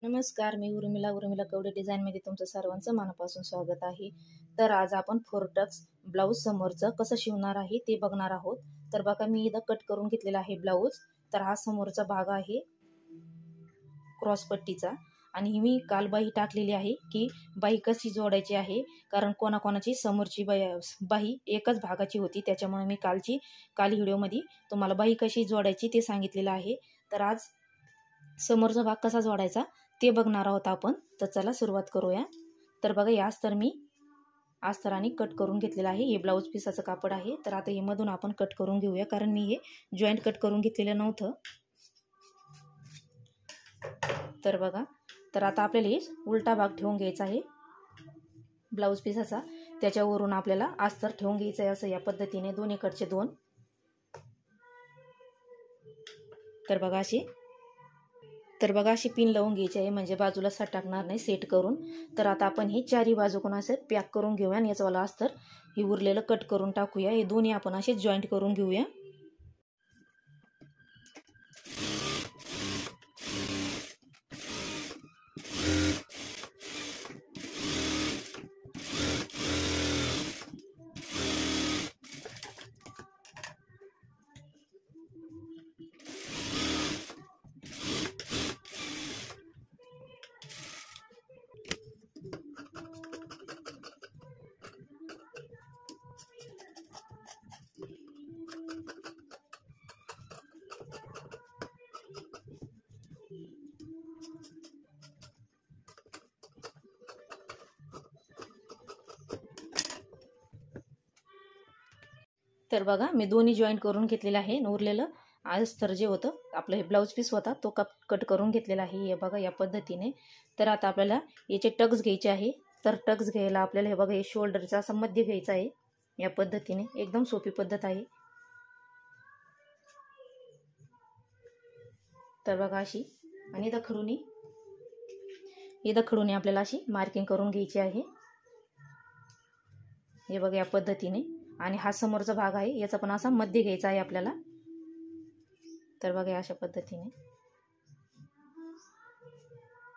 नमस्कार, मी उर्मिला कवडे डिझाईनमध्ये तुमचं सर्वांचं मनापासून स्वागत आहे. तर आज आपण फोरटक्स ब्लाऊज समोरचं कसं शिवणार आहे ते बघणार आहोत. तर बघा, मी इथं कट करून घेतलेला आहे ब्लाऊज. तर हा समोरचा भाग आहे क्रॉस पट्टीचा, आणि मी काल बाही टाकलेली आहे की बाही कशी जोडायची आहे, कारण कोणाकोणाची समोरची बाही एकच भागाची होती. त्याच्यामुळे मी काल व्हिडिओमध्ये तुम्हाला बाही कशी जोडायची ते सांगितलेलं आहे. तर आज समोरचा भाग कसा जोडायचा ते बघणार आहोत आपण. तर चला सुरुवात करूया. तर बघा, या मी अस्तराने कट करून घेतलेलं आहे. हे ब्लाऊज पीसाचं कापड आहे. तर आता हे मधून आपण कट करून घेऊया, कारण मी हे जॉईंट कट करून घेतलेलं नव्हतं. तर बघा, तर आता आपल्याला हे उलटा भाग ठेवून घ्यायचा आहे ब्लाऊज पीसाचा. त्याच्यावरून आपल्याला अस्तर ठेवून घ्यायचं आहे, असं या पद्धतीने दोन्हीकडचे दोन. तर बघा अशी पिन लावून घ्यायची आहे, म्हणजे बाजूला सटकणार नाही सेट करून. तर आता आपण हे चारही बाजूकडून असं पॅक करून घेऊया आणि याचं अस्तर हे उरलेलं कट करून टाकूया. हे दोन्ही आपण असे जॉईंट करून घेऊया. तर बघा, मी दोन्ही जॉईंट करून घेतलेलं आहे. उरलेलं अस्तर जे होतं आपलं, हे ब्लाऊज पीस होता तो कट करून घेतलेला आहे. हे बघा या पद्धतीने. तर आता आपल्याला याचे टक्स घ्यायचे आहे. तर टक्स घ्यायला आपल्याला हे बघा, हे शोल्डरचा असं मध्य घ्यायचा आहे. या पद्धतीने एकदम सोपी पद्धत आहे. तर बघा अशी, आणि दखडूनी आपल्याला अशी मार्किंग करून घ्यायची आहे. हे बघा या पद्धतीने. आणि हा समोरचा भाग आहे, याचा पण असा मध्य घ्यायचा आहे आपल्याला. तर बघा अशा पद्धतीने.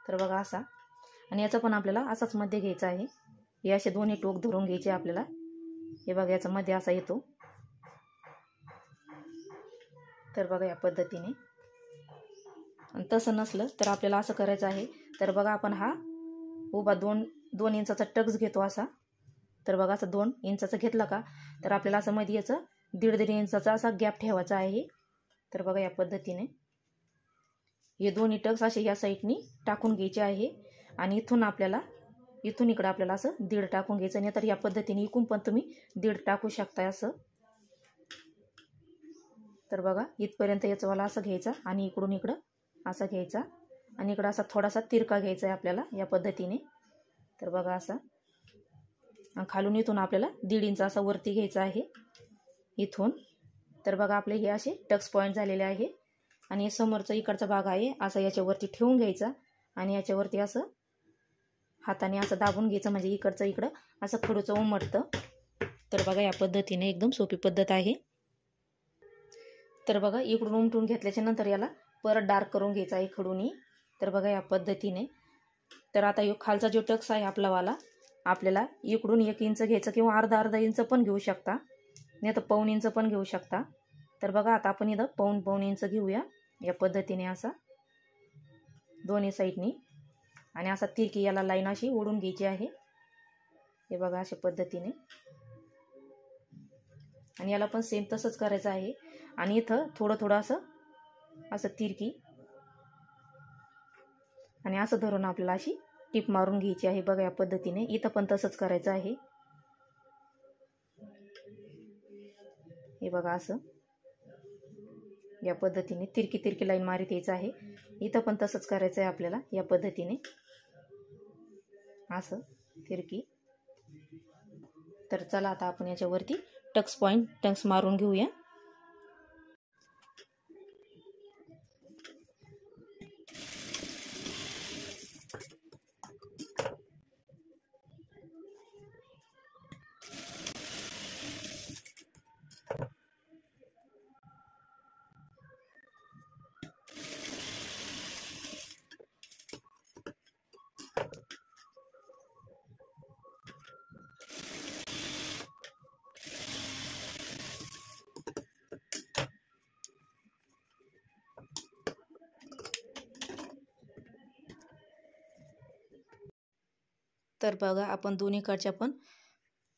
तर बघा असा, आणि याचा पण आपल्याला असाच मध्य घ्यायचा आहे. हे असे दोन्ही टोक धरून घ्यायचे आपल्याला. हे बघा याचा मध्य असा येतो. तर बघा या पद्धतीने. आणि तसं नसलं तर आपल्याला असं करायचं आहे. तर बघा, आपण हा उभा 2 इंचाचा टक्स घेतो असा. तर बघा असं 2 इंचाचा घेतला का, तर आपल्याला असं मध्ये याचं 1.5 इंचाचा असा गॅप ठेवायचा आहे. तर बघा या पद्धतीने हे दोन्ही टक्स असे या साईडनी टाकून घ्यायचे आहे. आणि इथून इकडं आपल्याला असं 1.5 टाकून घ्यायचं. नाही तर या पद्धतीने इकून पण तुम्ही 1.5 टाकू शकताय असं. तर बघा इथपर्यंत याचं वाला असं घ्यायचा, आणि इकडून इकडं असा घ्यायचा, आणि इकडं असा थोडासा तिरका घ्यायचा आहे आपल्याला या पद्धतीने. तर बघा असा, खालून इथून आपल्याला 1.5 इंच असा वरती घ्यायचा आहे इथून. तर बघा आपले हे असे टक्स पॉईंट झालेले आहे. आणि समोरचा इकडचा भाग आहे असा याच्यावरती ठेवून घ्यायचा, आणि याच्यावरती असं हाताने असं दाबून घ्यायचं, म्हणजे इकडचं इकडं असं खडूचं उमटतं. तर बघा या पद्धतीने एकदम सोपी पद्धत आहे. तर बघा इकडून उमटून घेतल्याच्या नंतर याला परत डार्क करून घ्यायचा आहे खडूनी. तर बघा या पद्धतीने. तर आता खालचा जो टक्स आहे आपलावाला, आपल्याला इकडून 1 इंच घ्यायचं, किंवा अर्धा इंच पण घेऊ शकता, नाही तर 1.25 इंच पण घेऊ शकता. तर बघा आता आपण इथं 1.25 इंच घेऊया या पद्धतीने, असा दोन्ही साईडनी. आणि असा तिरकी याला लाईन अशी ओढून घ्यायची आहे. हे बघा अशा पद्धतीने. आणि याला पण सेम तसंच करायचं आहे. आणि इथं थोडं असं तिरकी, आणि असं धरून आपल्याला अशी टिप मारून घ्यायची आहे. बघा या पद्धतीने. इथं पण तसंच करायचं आहे. हे बघा असं या पद्धतीने तिरकी लाईन मारित यायचं आहे. इथं पण तसंच करायचं आहे आपल्याला या पद्धतीने, असं तिरकी. तर चला आता आपण याच्यावरती टक्स मारून घेऊया. तर बघा आपण दोन्हीकडच्या पण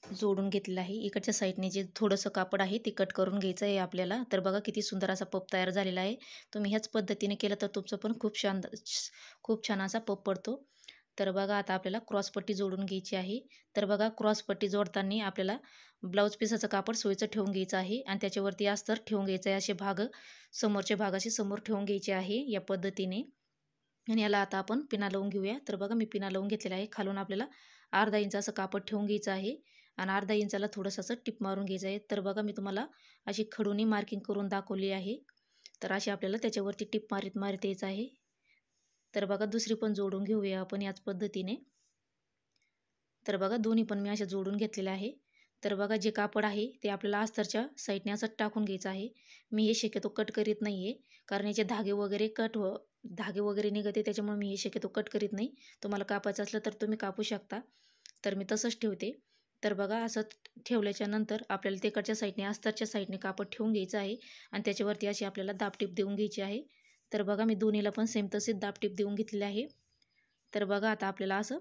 जोडून घेतलेलं आहे. इकडच्या साईडने जे थोडंसं कापड आहे ते कट करून घ्यायचं आहे आपल्याला. तर बघा किती सुंदर असा पप तयार झालेला आहे. तुम्ही ह्याच पद्धतीने केलं तर तुमचं पण खूप छान असा पप पडतो. तर बघा आता आपल्याला क्रॉसपट्टी जोडून घ्यायची आहे. तर बघा क्रॉसपट्टी जोडताना आपल्याला ब्लाऊज पिसाचं कापड सोयीचं ठेवून घ्यायचं आहे आणि त्याच्यावरती अस्तर ठेवून घ्यायचं आहे. असे भाग समोरचे भाग असे समोर ठेवून घ्यायचे आहे या पद्धतीने. आणि याला आता आपण पिना लावून घेऊया. तर बघा मी पिना लावून घेतलेला आहे. खालून आपल्याला अर्धा इंच असं कापड ठेवून घ्यायचं आहे आणि अर्धा इंचाला थोडंसं असं टिप मारून घ्यायचं आहे. तर बघा मी तुम्हाला अशी खडूनी मार्किंग करून दाखवली आहे. तर अशी आपल्याला त्याच्यावरती टिप मारीत मारीत यायचं आहे. तर बघा दुसरी पण जोडून घेऊया आपण याच पद्धतीने. तर बघा दोन्ही पण मी अशा जोडून घेतलेल्या आहे. तर बघा जे कापड आहे ते आपल्याला अस्तरच्या साईडने असं टाकून घ्यायचं आहे. मी हे शक्यतो कट करीत नाही आहे, कारण याचे धागे वगैरे निघते, त्याच्यामुळे मी हे शक्यतो कट करीत नाही. तुम्हाला कापायचं असलं तर तुम्ही कापू शकता. तर मी तसंच ठेवते. तर बघा असं ठेवल्याच्या नंतर आपल्याला तिकडच्या साईडने अस्तरच्या साईडने कापड ठेवून घ्यायचं आहे आणि त्याच्यावरती अशी आपल्याला दाबटीप देऊन घ्यायची आहे. तर बघा मी दोन्हीला पण सेम तसेच दाबटीप देऊन घेतलेली आहे. तर बघा आता आपल्याला असं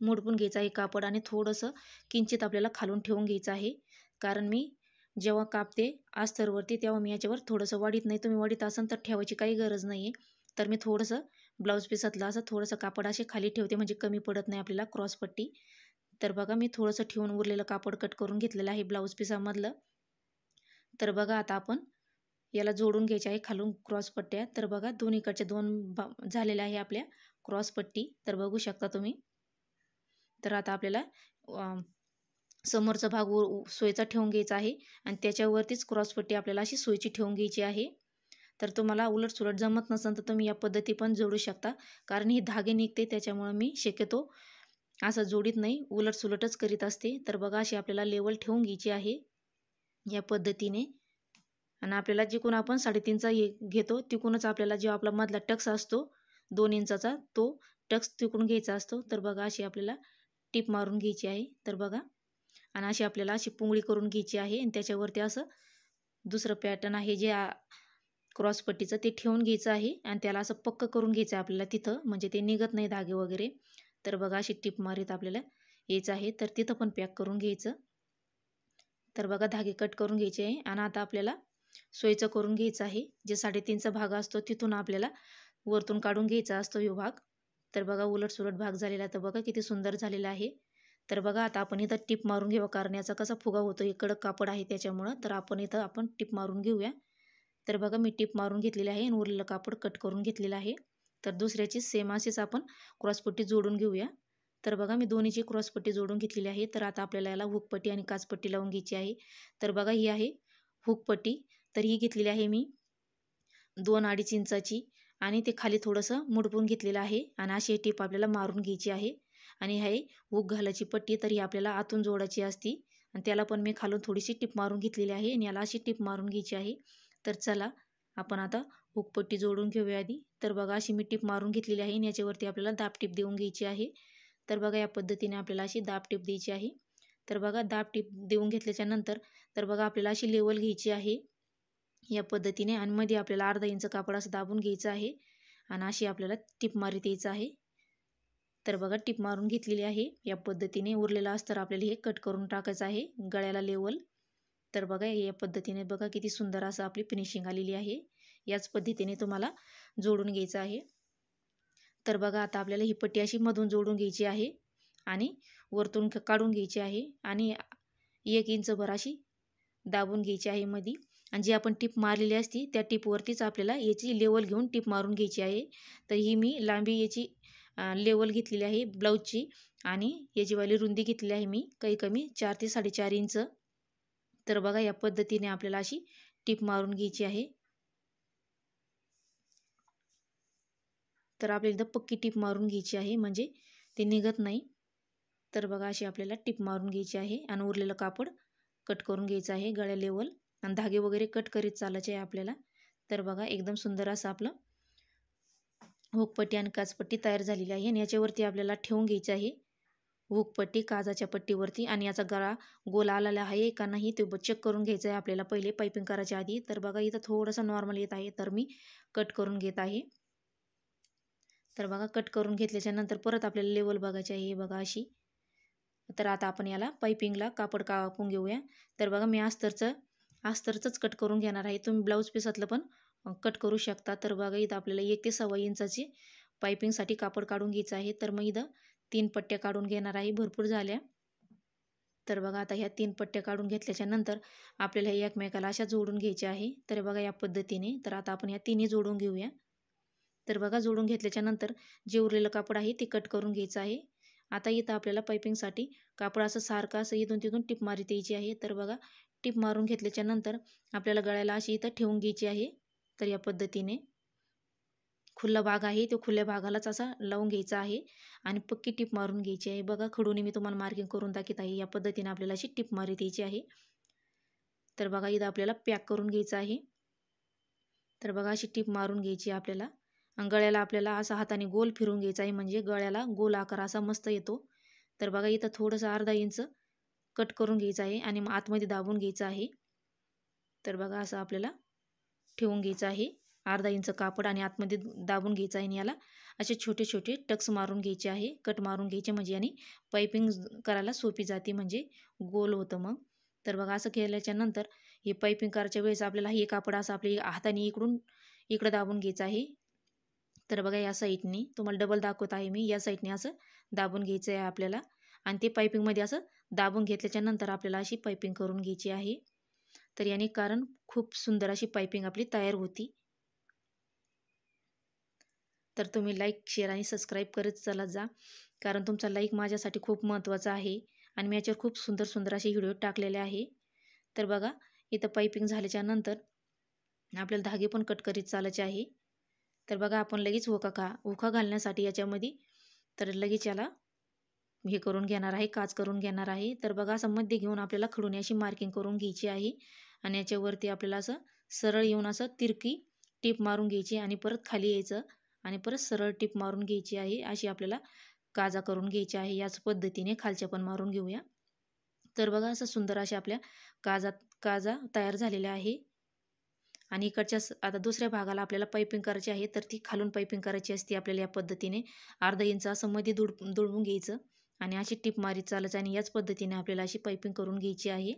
मोडपून घ्यायचं आहे कापड आणि थोडंसं किंचित आपल्याला खालून ठेवून घ्यायचं आहे. कारण मी जेव्हा कापते अस्तरवरती तेव्हा मी याच्यावर थोडंसं वाढीत नाही. तुम्ही वाढीत असाल तर ठेवायची काही गरज नाही आहे. तर मी थोडंसं ब्लाऊज पिसातलं असं थोडंसं कापड असे खाली ठेवते, म्हणजे कमी पडत नाही आपल्याला क्रॉसपट्टी. तर बघा मी थोडंसं ठेवून उरलेलं कापड कट करून घेतलेलं आहे ब्लाऊज पिसामधलं. तर बघा आता आपण याला जोडून घ्यायचे आहे खालून क्रॉसपट्ट्या. तर बघा दोन्हीकडच्या झालेल्या आहे आपल्या क्रॉसपट्टी. तर बघू शकता तुम्ही. तर आता आपल्याला समोरचा भाग सोयीचा ठेवून घ्यायचा आहे आणि त्याच्यावरतीच क्रॉसपट्टी आपल्याला अशी सोयीची ठेवून घ्यायची आहे. तर तुम्हाला उलटसुलट जमत नसेल तर तुम्ही या पद्धती पण जोडू शकता, कारण ही धागे निघते त्याच्यामुळे मी शक्यतो असं जोडीत नाही, उलटसुलटच करीत असते. तर बघा अशी आपल्याला लेवल ठेवून घ्यायची आहे या पद्धतीने. आणि आपल्याला जिकडून आपण 3.5चा घेतो तिकडूनच आपल्याला जो आपला मधला टक्स असतो 2 इंचाचा, तो टक्स तिकडून घ्यायचा असतो. तर बघा अशी आपल्याला टीप मारून घ्यायची आहे. तर बघा आणि अशी आपल्याला अशी पुंगळी करून घ्यायची आहे आणि त्याच्यावरती असं दुसरं पॅटर्न आहे जे क्रॉसपट्टीचं ते ठेवून घ्यायचं आहे आणि त्याला असं पक्क करून घ्यायचं आहे आपल्याला तिथं, म्हणजे ते निघत नाही धागे वगैरे. तर बघा अशी टीप मारीत आपल्याला यायचं आहे. तर तिथं पण पॅक करून घ्यायचं. तर बघा धागे कट करून घ्यायचे आहे आणि आता आपल्याला सोयीचं करून घ्यायचं आहे. जे 3.5चा भाग असतो तिथून आपल्याला वरतून काढून घ्यायचा असतो हा भाग. तर बघा उलटसुलट भाग झालेला आहे. तर बघा किती सुंदर झालेला आहे. तर बघा आता आपण इथं टिप मारून घेऊ, कारण याचा कसा फुगा होतो, हे कडक कापड आहे त्याच्यामुळं. तर आपण इथं टिप मारून घेऊया. तर बघा मी टिप मारून घेतलेली आहे आणि उरलेलं कापड कट करून घेतलेलं आहे. तर दुसऱ्याची सेम अशीच आपण क्रॉसपट्टी जोडून घेऊया. तर बघा मी दोन्हीची क्रॉसपट्टी जोडून घेतलेली आहे. तर आता आपल्याला याला हुकपट्टी आणि काचपट्टी लावून घ्यायची आहे. तर बघा ही आहे हुकपट्टी. तर ही घेतलेली आहे मी 2-2.5 इंचाची आणि ते खाली थोडंसं मुडपून घेतलेलं आहे आणि अशी टीप आपल्याला मारून घ्यायची आहे. आणि हे हुक घालायची पट्टी, तर ही आपल्याला आतून जोडायची असती आणि त्याला पण मी खालून थोडीशी टीप मारून घेतलेली आहे आणि याला अशी टीप मारून घ्यायची आहे. तर चला आपण आता हुकपट्टी जोडून घेऊया आधी. तर बघा अशी मी टीप मारून घेतलेली आहे आणि याच्यावरती आपल्याला दाबटीप देऊन घ्यायची आहे. तर बघा या पद्धतीने आपल्याला अशी दाबटीप द्यायची आहे. तर बघा दाबटीप देऊन घेतल्याच्या नंतर तर बघा आपल्याला अशी लेवल घ्यायची आहे या पद्धतीने आणि मध्ये आपल्याला अर्धा इंच कापड असं दाबून घ्यायचं आहे आणि अशी आपल्याला टिप मारीत यायचं आहे. तर बघा टिप मारून घेतलेली आहे या पद्धतीने. उरलेलं अस्तर आपल्याला हे कट करून टाकायचं आहे गळ्याला लेवल. तर बघा या पद्धतीने बघा किती सुंदर असं आपली फिनिशिंग आलेली आहे. याच पद्धतीने तुम्हाला जोडून घ्यायचं आहे. तर बघा आता आपल्याला ही पट्टी अशी मधून जोडून घ्यायची आहे आणि वरतून काढून घ्यायची आहे आणि 1 इंचभर अशी दाबून घ्यायची आहे मध्ये. आणि जी आपण टीप मारलेली असती त्या टीपवरतीच आपल्याला याची लेवल घेऊन टीप मारून घ्यायची आहे. तर ही मी लांबी याची लेवल घेतलेली आहे ब्लाऊजची आणि याची वाली रुंदी घेतलेली आहे मी कमी 4 ते 4.5 इंच. तर बघा या पद्धतीने आपल्याला अशी टीप मारून घ्यायची आहे. तर आपल्याला इथं पक्की टीप मारून घ्यायची आहे, म्हणजे ते निघत नाही. तर बघा अशी आपल्याला टीप मारून घ्यायची आहे आणि उरलेलं कापड कट करून घ्यायचं आहे गळ्या लेवल आणि धागे वगैरे कट करीत चालायचे आहे आपल्याला. तर बघा एकदम सुंदर असं आपलं हुकपट्टी आणि काचपट्टी तयार झालेली आहे आणि याच्यावरती आपल्याला ठेवून घ्यायची आहे हुकपट्टी काजाच्या पट्टीवरती आणि याचा गळा गोल आलेला आहे का नाही ते चेक करून घ्यायचं आहे आपल्याला पहिले पायपिंग करायच्या आधी. तर बघा इथं थोडंसं नॉर्मल येत आहे, तर मी कट करून घेत आहे. तर बघा कट करून घेतल्याच्या नंतर परत आपल्याला लेवल बघायची आहे, बघा अशी. तर आता आपण याला पायपिंगला कापड कापून घेऊया. तर बघा मी अस्तरचंच कट करून घेणार आहे. तुम्ही ब्लाऊज पीसातलं पण कट करू शकता. तर बघा इथं आपल्याला 1 ते 1.25 इंचाची पायपिंगसाठी कापड काढून घ्यायचं आहे. तर मग इथं 3 पट्ट्या काढून घेणार आहे, भरपूर झाल्या. तर बघा आता ह्या 3 पट्ट्या काढून घेतल्याच्या नंतर आपल्याला हे एकमेकाला अशा जोडून घ्यायच्या आहे. तर बघा या पद्धतीने. तर आता आपण ह्या तिन्ही जोडून घेऊया. तर बघा जोडून घेतल्याच्या नंतर जे उरलेलं कापड आहे ते कट करून घ्यायचं आहे. आता इथं आपल्याला पायपिंगसाठी कापड असं सारखं असं इथून तिथून टिप मारी द्यायची आहे. तर बघा टिप मारून घेतल्याच्या नंतर आपल्याला गळ्याला अशी इथं ठेवून घ्यायची आहे. तर या पद्धतीने खुला भाग आहे तो खुल्या भागालाच असा लावून घ्यायचा आहे आणि पक्की टिप मारून घ्यायची आहे. बघा खडूने मी तुम्हाला मार्किंग करून दाखवत आहे. या पद्धतीने आपल्याला अशी टिप मारी द्यायची आहे. तर बघा इथं आपल्याला पॅक करून घ्यायचं आहे. तर बघा अशी टिप मारून घ्यायची आपल्याला. आणि गळ्याला आपल्याला असा हाताने गोल फिरून घ्यायचा आहे, म्हणजे गळ्याला गोल आकार असा मस्त येतो. तर बघा इथं थोडंसं अर्धा इंच कट करून घ्यायचं आहे आणि मग आतमध्ये दाबून घ्यायचं आहे. तर बघा असं आपल्याला ठेवून घ्यायचं आहे अर्धा इंच कापड आणि आतमध्ये दाबून घ्यायचं आहे आणि याला असे छोटे छोटे टक्स मारून घ्यायचे आहे, कट मारून घ्यायचे, म्हणजे आणि पायपिंग करायला सोपी जाते, म्हणजे गोल होतं मग. तर बघा असं केल्याच्या नंतर हे पायपिंग करायच्या वेळेस आपल्याला हे कापड असं आपल्या हाताने इकडं दाबून घ्यायचं आहे. तर बघा या साईडने तुम्हाला डबल दाखवत आहे मी, या साईडने असं दाबून घ्यायचं आहे आपल्याला आणि ते पायपिंगमध्ये असं दाबून घेतल्याच्या नंतर आपल्याला अशी पायपिंग करून घ्यायची आहे. तर याने कारण खूप सुंदर अशी पायपिंग आपली तयार होती. तर तुम्ही लाईक, शेअर आणि सबस्क्राईब करत चला जा, कारण तुमचा लाईक माझ्यासाठी खूप महत्त्वाचा आहे आणि मी याच्यावर खूप सुंदर सुंदर असे व्हिडिओ टाकलेले आहे. तर बघा इथं पायपिंग झाल्याच्या नंतर आपल्याला धागे पण कट करीत चालायचे आहे. तर बघा आपण लगेच उखा घालण्यासाठी याच्यामध्ये तर लगेच याला हे करून घेणार आहे, काच करून घेणार आहे. तर बघा असं मध्ये घेऊन आपल्याला खडूने अशी मार्किंग करून घ्यायची आहे आणि याच्यावरती आपल्याला असं सरळ येऊन असं तिरकी टीप मारून घ्यायची आणि परत खाली यायचं आणि परत सरळ टीप मारून घ्यायची आहे. अशी आपल्याला काजा करून घ्यायची आहे. याच पद्धतीने खालच्या पण मारून घेऊया. तर बघा असं सुंदर अशा आपल्या काजा तयार झालेल्या आहे. आणि इकडच्या आता दुसऱ्या भागाला आपल्याला पायपिंग करायची आहे, तर ती खालून पायपिंग करायची असते आपल्याला. या पद्धतीने अर्धा इंच असं मध्ये दुडवून घ्यायचं आणि अशी टिप मारीत चालायचं आणि याच पद्धतीने आपल्याला अशी पायपिंग करून घ्यायची आहे.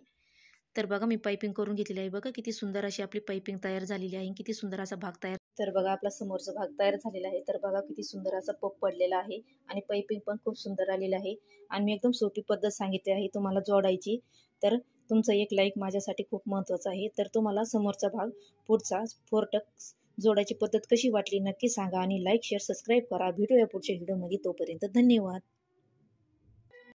तर बघा मी पायपिंग करून घेतलेली आहे. बघा किती सुंदर अशी आपली पायपिंग तयार झालेली आहे, किती सुंदर असा भाग तयार. तर बघा आपला समोरचा भाग तयार झालेला आहे. तर बघा किती सुंदर असा पप पडलेला आहे आणि पायपिंग पण खूप सुंदर आलेली आहे आणि मी एकदम सोपी पद्धत सांगितली आहे तुम्हाला जोडायची. तर तुमचं एक लाईक माझ्यासाठी खूप महत्त्वाचं आहे. तर तुम्हाला समोरचा भाग पुढचा 4 टक्स जोडायची पद्धत कशी वाटली नक्की सांगा आणि लाईक, शेअर, सबस्क्राईब करा. भेटूया पुढच्या व्हिडिओमध्ये. तोपर्यंत धन्यवाद.